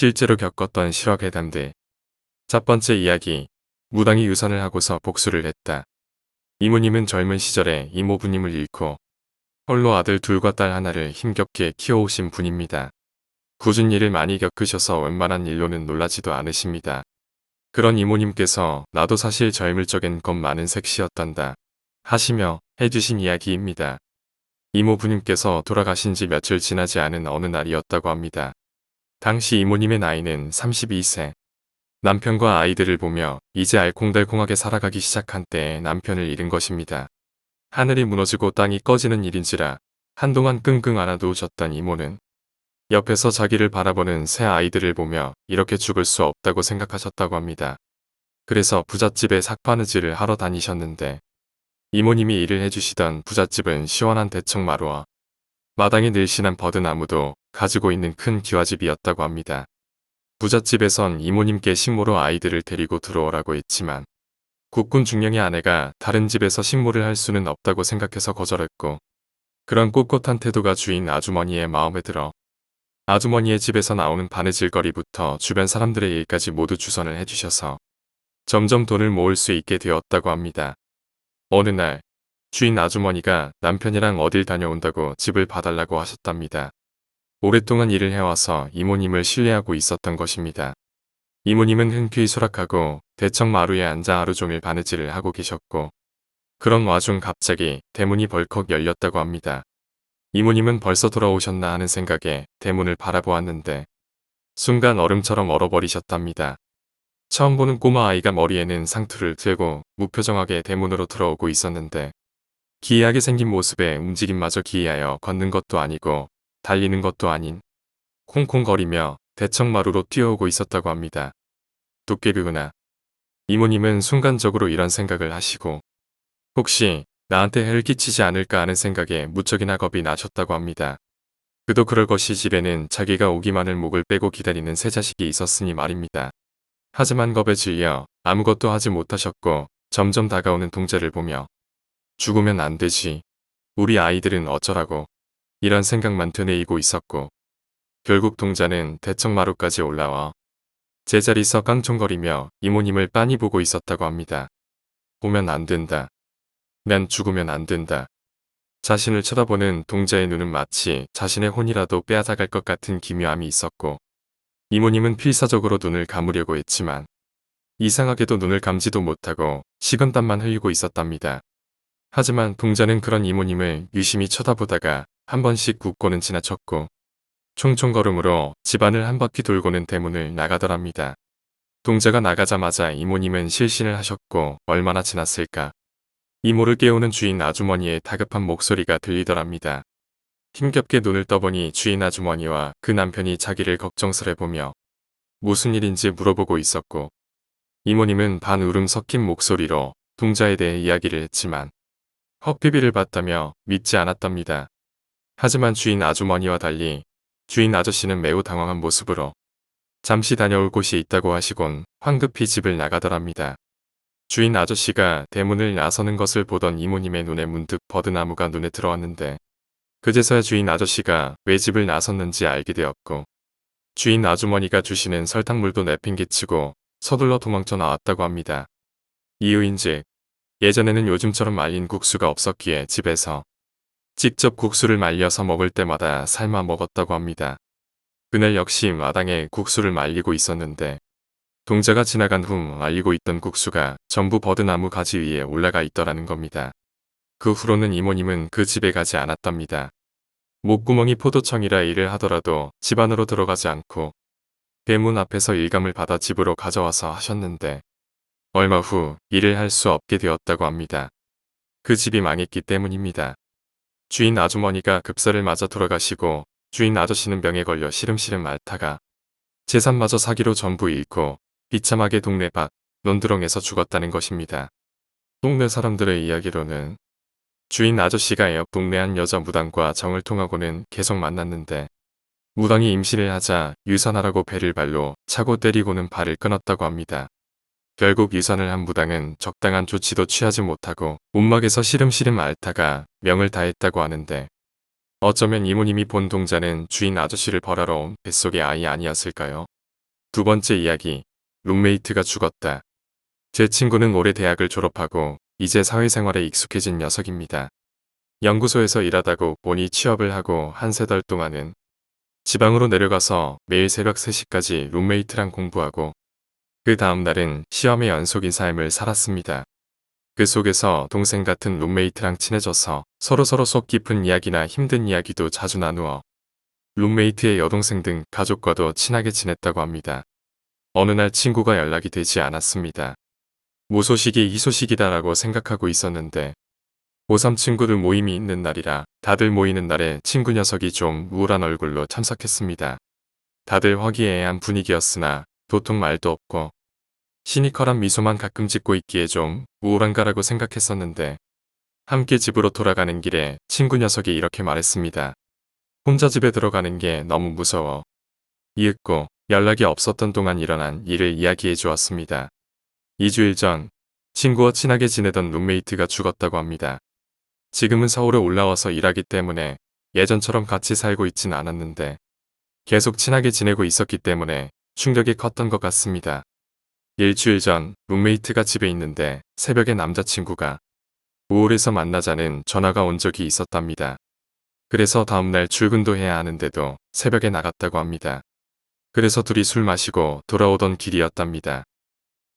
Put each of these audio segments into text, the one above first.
실제로 겪었던 실화괴담들. 첫 번째 이야기. 무당이 유산을 하고서 복수를 했다. 이모님은 젊은 시절에 이모부님을 잃고 홀로 아들 둘과 딸 하나를 힘겹게 키워오신 분입니다. 굳은 일을 많이 겪으셔서 웬만한 일로는 놀라지도 않으십니다. 그런 이모님께서 나도 사실 젊을 적엔 겁 많은 색시였단다 하시며 해주신 이야기입니다. 이모부님께서 돌아가신 지 며칠 지나지 않은 어느 날이었다고 합니다. 당시 이모님의 나이는 32세. 남편과 아이들을 보며 이제 알콩달콩하게 살아가기 시작한 때에 남편을 잃은 것입니다. 하늘이 무너지고 땅이 꺼지는 일인지라 한동안 끙끙 앓아누우셨던 이모는 옆에서 자기를 바라보는 새 아이들을 보며 이렇게 죽을 수 없다고 생각하셨다고 합니다. 그래서 부잣집에 삭바느질을 하러 다니셨는데 이모님이 일을 해주시던 부잣집은 시원한 대청마루와 마당에 늘씬한 버드나무도 가지고 있는 큰 기와집이었다고 합니다. 부잣집에선 이모님께 식모로 아이들을 데리고 들어오라고 했지만 국군 중령의 아내가 다른 집에서 식모를 할 수는 없다고 생각해서 거절했고 그런 꼿꼿한 태도가 주인 아주머니의 마음에 들어 아주머니의 집에서 나오는 바느질거리부터 주변 사람들의 일까지 모두 주선을 해주셔서 점점 돈을 모을 수 있게 되었다고 합니다. 어느 날 주인 아주머니가 남편이랑 어딜 다녀온다고 집을 봐달라고 하셨답니다. 오랫동안 일을 해와서 이모님을 신뢰하고 있었던 것입니다. 이모님은 흔쾌히 수락하고 대청 마루에 앉아 하루 종일 바느질을 하고 계셨고 그런 와중 갑자기 대문이 벌컥 열렸다고 합니다. 이모님은 벌써 돌아오셨나 하는 생각에 대문을 바라보았는데 순간 얼음처럼 얼어버리셨답니다. 처음 보는 꼬마 아이가 머리에는 상투를 들고 무표정하게 대문으로 들어오고 있었는데 기이하게 생긴 모습에 움직임마저 기이하여 걷는 것도 아니고 달리는 것도 아닌 콩콩거리며 대청마루로 뛰어오고 있었다고 합니다. 도깨비구나. 이모님은 순간적으로 이런 생각을 하시고 혹시 나한테 해를 끼치지 않을까 하는 생각에 무척이나 겁이 나셨다고 합니다. 그도 그럴 것이 집에는 자기가 오기만을 목을 빼고 기다리는 새 자식이 있었으니 말입니다. 하지만 겁에 질려 아무것도 하지 못하셨고 점점 다가오는 동자를 보며 죽으면 안 되지. 우리 아이들은 어쩌라고. 이런 생각만 되뇌이고 있었고 결국 동자는 대청마루까지 올라와 제자리서 깡총거리며 이모님을 빤히 보고 있었다고 합니다. 보면 안 된다. 난 죽으면 안 된다. 자신을 쳐다보는 동자의 눈은 마치 자신의 혼이라도 빼앗아갈 것 같은 기묘함이 있었고 이모님은 필사적으로 눈을 감으려고 했지만 이상하게도 눈을 감지도 못하고 식은땀만 흘리고 있었답니다. 하지만 동자는 그런 이모님을 유심히 쳐다보다가 한 번씩 웃고는 지나쳤고 총총걸음으로 집안을 한 바퀴 돌고는 대문을 나가더랍니다. 동자가 나가자마자 이모님은 실신을 하셨고 얼마나 지났을까. 이모를 깨우는 주인 아주머니의 다급한 목소리가 들리더랍니다. 힘겹게 눈을 떠보니 주인 아주머니와 그 남편이 자기를 걱정스레보며 무슨 일인지 물어보고 있었고 이모님은 반울음 섞인 목소리로 동자에 대해 이야기를 했지만 헛비비를 봤다며 믿지 않았답니다. 하지만 주인 아주머니와 달리 주인 아저씨는 매우 당황한 모습으로 잠시 다녀올 곳이 있다고 하시곤 황급히 집을 나가더랍니다. 주인 아저씨가 대문을 나서는 것을 보던 이모님의 눈에 문득 버드나무가 눈에 들어왔는데 그제서야 주인 아저씨가 왜 집을 나섰는지 알게 되었고 주인 아주머니가 주시는 설탕물도 내팽개치고 서둘러 도망쳐 나왔다고 합니다. 이유인즉 예전에는 요즘처럼 말린 국수가 없었기에 집에서 직접 국수를 말려서 먹을 때마다 삶아 먹었다고 합니다. 그날 역시 마당에 국수를 말리고 있었는데 동자가 지나간 후 말리고 있던 국수가 전부 버드나무 가지 위에 올라가 있더라는 겁니다. 그 후로는 이모님은 그 집에 가지 않았답니다. 목구멍이 포도청이라 일을 하더라도 집 안으로 들어가지 않고 대문 앞에서 일감을 받아 집으로 가져와서 하셨는데 얼마 후 일을 할 수 없게 되었다고 합니다. 그 집이 망했기 때문입니다. 주인 아주머니가 급사를 맞아 돌아가시고 주인 아저씨는 병에 걸려 시름시름 앓다가 재산마저 사기로 전부 잃고 비참하게 동네 밖 논두렁에서 죽었다는 것입니다. 동네 사람들의 이야기로는 주인 아저씨가 옆 동네 한 여자 무당과 정을 통하고는 계속 만났는데 무당이 임신을 하자 유산하라고 배를 발로 차고 때리고는 발을 끊었다고 합니다. 결국 유산을 한 무당은 적당한 조치도 취하지 못하고 움막에서 시름시름 앓다가 명을 다했다고 하는데 어쩌면 이모님이 본 동자는 주인 아저씨를 벌하러 온 뱃속의 아이 아니었을까요? 두 번째 이야기. 룸메이트가 죽었다. 제 친구는 올해 대학을 졸업하고 이제 사회생활에 익숙해진 녀석입니다. 연구소에서 일하다고 보니 취업을 하고 한 세 달 동안은 지방으로 내려가서 매일 새벽 3시까지 룸메이트랑 공부하고 그 다음 날은 시험의 연속인 삶을 살았습니다. 그 속에서 동생 같은 룸메이트랑 친해져서 서로서로 속 깊은 이야기나 힘든 이야기도 자주 나누어 룸메이트의 여동생 등 가족과도 친하게 지냈다고 합니다. 어느 날 친구가 연락이 되지 않았습니다. 무소식이 희소식이다라고 생각하고 있었는데 고3 친구들 모임이 있는 날이라 다들 모이는 날에 친구 녀석이 좀 우울한 얼굴로 참석했습니다. 다들 화기애애한 분위기였으나 도통 말도 없고 시니컬한 미소만 가끔 짓고 있기에 좀 우울한가라고 생각했었는데 함께 집으로 돌아가는 길에 친구 녀석이 이렇게 말했습니다. 혼자 집에 들어가는 게 너무 무서워. 이윽고 연락이 없었던 동안 일어난 일을 이야기해 주었습니다. 2주일 전 친구와 친하게 지내던 룸메이트가 죽었다고 합니다. 지금은 서울에 올라와서 일하기 때문에 예전처럼 같이 살고 있진 않았는데 계속 친하게 지내고 있었기 때문에 충격이 컸던 것 같습니다. 일주일 전 룸메이트가 집에 있는데 새벽에 남자친구가 우울해서 만나자는 전화가 온 적이 있었답니다. 그래서 다음날 출근도 해야 하는데도 새벽에 나갔다고 합니다. 그래서 둘이 술 마시고 돌아오던 길이었답니다.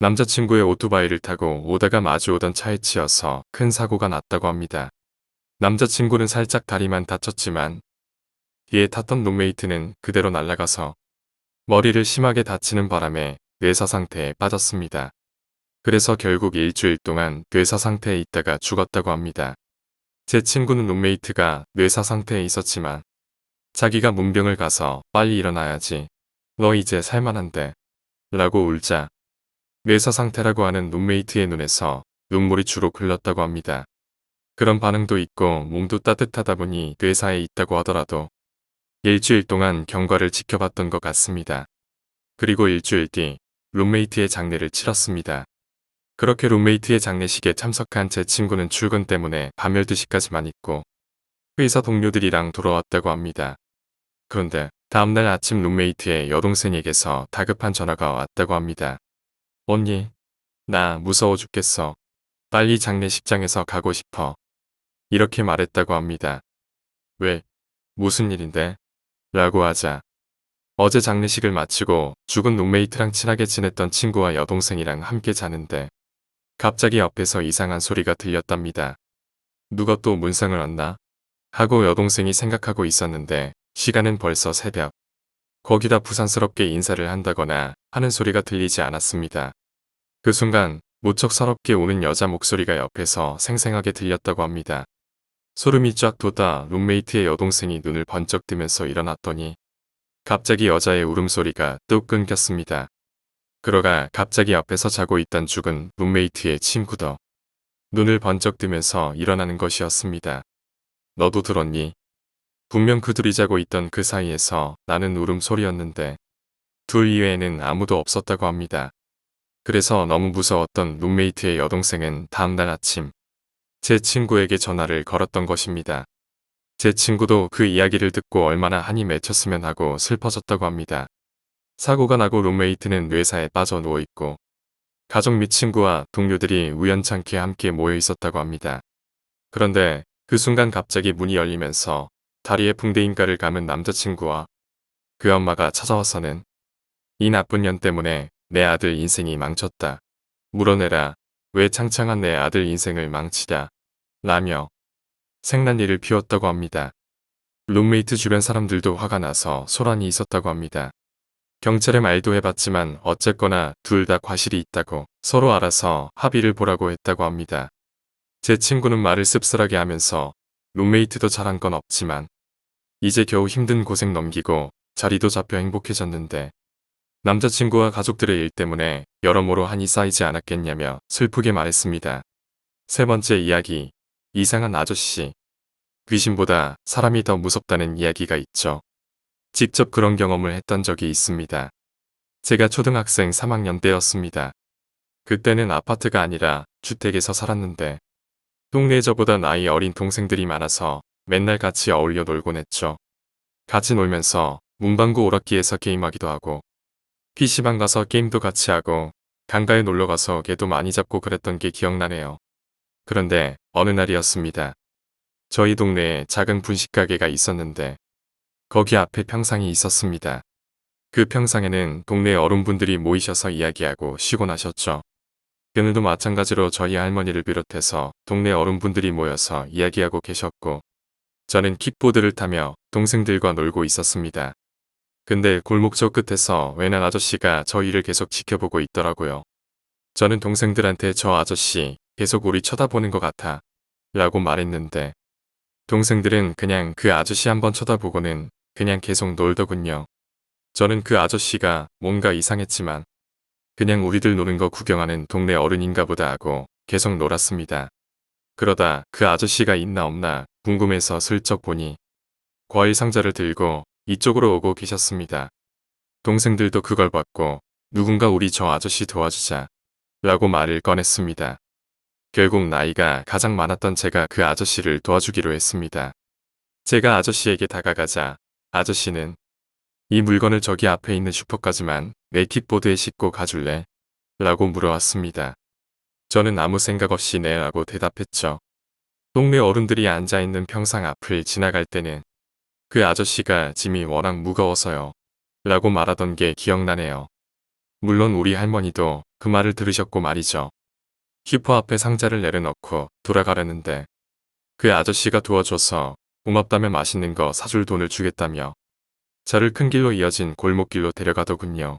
남자친구의 오토바이를 타고 오다가 마주오던 차에 치여서 큰 사고가 났다고 합니다. 남자친구는 살짝 다리만 다쳤지만 뒤에 탔던 룸메이트는 그대로 날아가서 머리를 심하게 다치는 바람에 뇌사 상태에 빠졌습니다. 그래서 결국 일주일 동안 뇌사 상태에 있다가 죽었다고 합니다. 제 친구는 룸메이트가 뇌사 상태에 있었지만 자기가 문병을 가서 빨리 일어나야지. 너 이제 살만한데. 라고 울자 뇌사 상태라고 하는 룸메이트의 눈에서 눈물이 주룩 흘렀다고 합니다. 그런 반응도 있고 몸도 따뜻하다 보니 뇌사에 있다고 하더라도 일주일 동안 경과를 지켜봤던 것 같습니다. 그리고 일주일 뒤 룸메이트의 장례를 치렀습니다. 그렇게 룸메이트의 장례식에 참석한 제 친구는 출근 때문에 밤 12시까지만 있고 회사 동료들이랑 돌아왔다고 합니다. 그런데 다음날 아침 룸메이트의 여동생에게서 다급한 전화가 왔다고 합니다. 언니, 나 무서워 죽겠어. 빨리 장례식장에서 가고 싶어. 이렇게 말했다고 합니다. 왜? 무슨 일인데? 라고 하자 어제 장례식을 마치고 죽은 룸메이트랑 친하게 지냈던 친구와 여동생이랑 함께 자는데 갑자기 옆에서 이상한 소리가 들렸답니다. 누가 또 문상을 얹나? 하고 여동생이 생각하고 있었는데 시간은 벌써 새벽. 거기다 부산스럽게 인사를 한다거나 하는 소리가 들리지 않았습니다. 그 순간 무척 서럽게 우는 여자 목소리가 옆에서 생생하게 들렸다고 합니다. 소름이 쫙 돋아 룸메이트의 여동생이 눈을 번쩍 뜨면서 일어났더니 갑자기 여자의 울음소리가 뚝 끊겼습니다. 그러가 갑자기 옆에서 자고 있던 죽은 룸메이트의 친구도 눈을 번쩍 뜨면서 일어나는 것이었습니다. 너도 들었니? 분명 그들이 자고 있던 그 사이에서 나는 울음소리였는데 둘 이외에는 아무도 없었다고 합니다. 그래서 너무 무서웠던 룸메이트의 여동생은 다음날 아침 제 친구에게 전화를 걸었던 것입니다. 제 친구도 그 이야기를 듣고 얼마나 한이 맺혔으면 하고 슬퍼졌다고 합니다. 사고가 나고 룸메이트는 뇌사에 빠져 누워있고 가족 및 친구와 동료들이 우연찮게 함께 모여 있었다고 합니다. 그런데 그 순간 갑자기 문이 열리면서 다리에 붕대인가를 감은 남자친구와 그 엄마가 찾아와서는 이 나쁜 년 때문에 내 아들 인생이 망쳤다. 물어내라. 왜 창창한 내 아들 인생을 망치랴. 라며 생난리를 피웠다고 합니다. 룸메이트 주변 사람들도 화가 나서 소란이 있었다고 합니다. 경찰에 말도 해봤지만 어쨌거나 둘 다 과실이 있다고 서로 알아서 합의를 보라고 했다고 합니다. 제 친구는 말을 씁쓸하게 하면서 룸메이트도 잘한 건 없지만 이제 겨우 힘든 고생 넘기고 자리도 잡혀 행복해졌는데 남자친구와 가족들의 일 때문에 여러모로 한이 쌓이지 않았겠냐며 슬프게 말했습니다. 세 번째 이야기. 이상한 아저씨. 귀신보다 사람이 더 무섭다는 이야기가 있죠. 직접 그런 경험을 했던 적이 있습니다. 제가 초등학생 3학년 때였습니다. 그때는 아파트가 아니라 주택에서 살았는데 동네에 저보다 나이 어린 동생들이 많아서 맨날 같이 어울려 놀곤 했죠. 같이 놀면서 문방구 오락기에서 게임하기도 하고 PC방 가서 게임도 같이 하고 강가에 놀러 가서 개도 많이 잡고 그랬던 게 기억나네요. 그런데 어느 날이었습니다. 저희 동네에 작은 분식가게가 있었는데 거기 앞에 평상이 있었습니다. 그 평상에는 동네 어른분들이 모이셔서 이야기하고 쉬고 나셨죠. 그늘도 마찬가지로 저희 할머니를 비롯해서 동네 어른분들이 모여서 이야기하고 계셨고 저는 킥보드를 타며 동생들과 놀고 있었습니다. 근데 골목저 끝에서 웬한 아저씨가 저희를 계속 지켜보고 있더라고요. 저는 동생들한테 저 아저씨 계속 우리 쳐다보는 것 같아 라고 말했는데 동생들은 그냥 그 아저씨 한번 쳐다보고는 그냥 계속 놀더군요. 저는 그 아저씨가 뭔가 이상했지만 그냥 우리들 노는 거 구경하는 동네 어른인가 보다 하고 계속 놀았습니다. 그러다 그 아저씨가 있나 없나 궁금해서 슬쩍 보니 과일 상자를 들고 이쪽으로 오고 계셨습니다. 동생들도 그걸 봤고 누군가 우리 저 아저씨 도와주자 라고 말을 꺼냈습니다. 결국 나이가 가장 많았던 제가 그 아저씨를 도와주기로 했습니다. 제가 아저씨에게 다가가자 아저씨는 이 물건을 저기 앞에 있는 슈퍼까지만 내 킥보드에 싣고 가줄래? 라고 물어왔습니다. 저는 아무 생각 없이 네 라고 대답했죠. 동네 어른들이 앉아있는 평상 앞을 지나갈 때는 그 아저씨가 짐이 워낙 무거워서요. 라고 말하던 게 기억나네요. 물론 우리 할머니도 그 말을 들으셨고 말이죠. 슈퍼 앞에 상자를 내려놓고 돌아가려는데 그 아저씨가 도와줘서 고맙다며 맛있는 거 사줄 돈을 주겠다며 저를 큰 길로 이어진 골목길로 데려가더군요.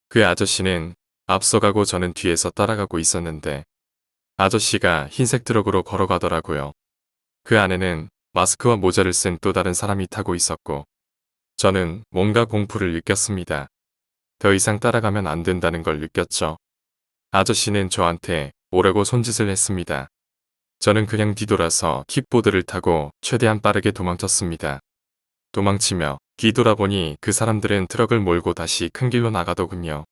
그 아저씨는 앞서가고 저는 뒤에서 따라가고 있었는데 아저씨가 흰색 트럭으로 걸어가더라고요. 그 안에는 마스크와 모자를 쓴 또 다른 사람이 타고 있었고 저는 뭔가 공포를 느꼈습니다. 더 이상 따라가면 안 된다는 걸 느꼈죠. 아저씨는 저한테 오라고 손짓을 했습니다. 저는 그냥 뒤돌아서 킥보드를 타고 최대한 빠르게 도망쳤습니다. 도망치며 뒤돌아보니 그 사람들은 트럭을 몰고 다시 큰 길로 나가더군요.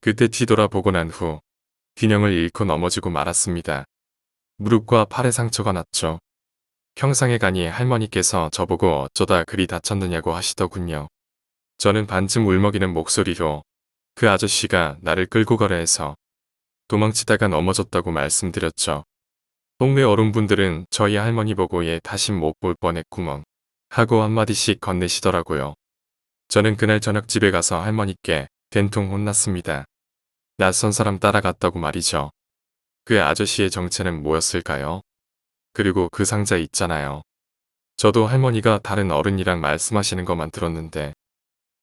그때 뒤돌아보고 난 후 균형을 잃고 넘어지고 말았습니다. 무릎과 팔에 상처가 났죠. 평상에 가니 할머니께서 저보고 어쩌다 그리 다쳤느냐고 하시더군요. 저는 반쯤 울먹이는 목소리로 그 아저씨가 나를 끌고 가려 해서 도망치다가 넘어졌다고 말씀드렸죠. 동네 어른분들은 저희 할머니 보고 얘 다신 못 볼 뻔했구먼 하고 한마디씩 건네시더라고요. 저는 그날 저녁 집에 가서 할머니께 된통 혼났습니다. 낯선 사람 따라갔다고 말이죠. 그 아저씨의 정체는 뭐였을까요? 그리고 그 상자 있잖아요. 저도 할머니가 다른 어른이랑 말씀하시는 것만 들었는데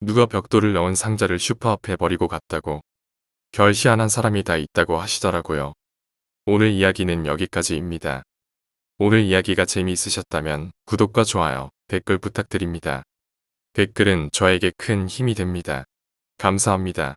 누가 벽돌을 넣은 상자를 슈퍼 앞에 버리고 갔다고 별 희한한 사람이 다 있다고 하시더라고요. 오늘 이야기는 여기까지입니다. 오늘 이야기가 재미있으셨다면 구독과 좋아요, 댓글 부탁드립니다. 댓글은 저에게 큰 힘이 됩니다. 감사합니다.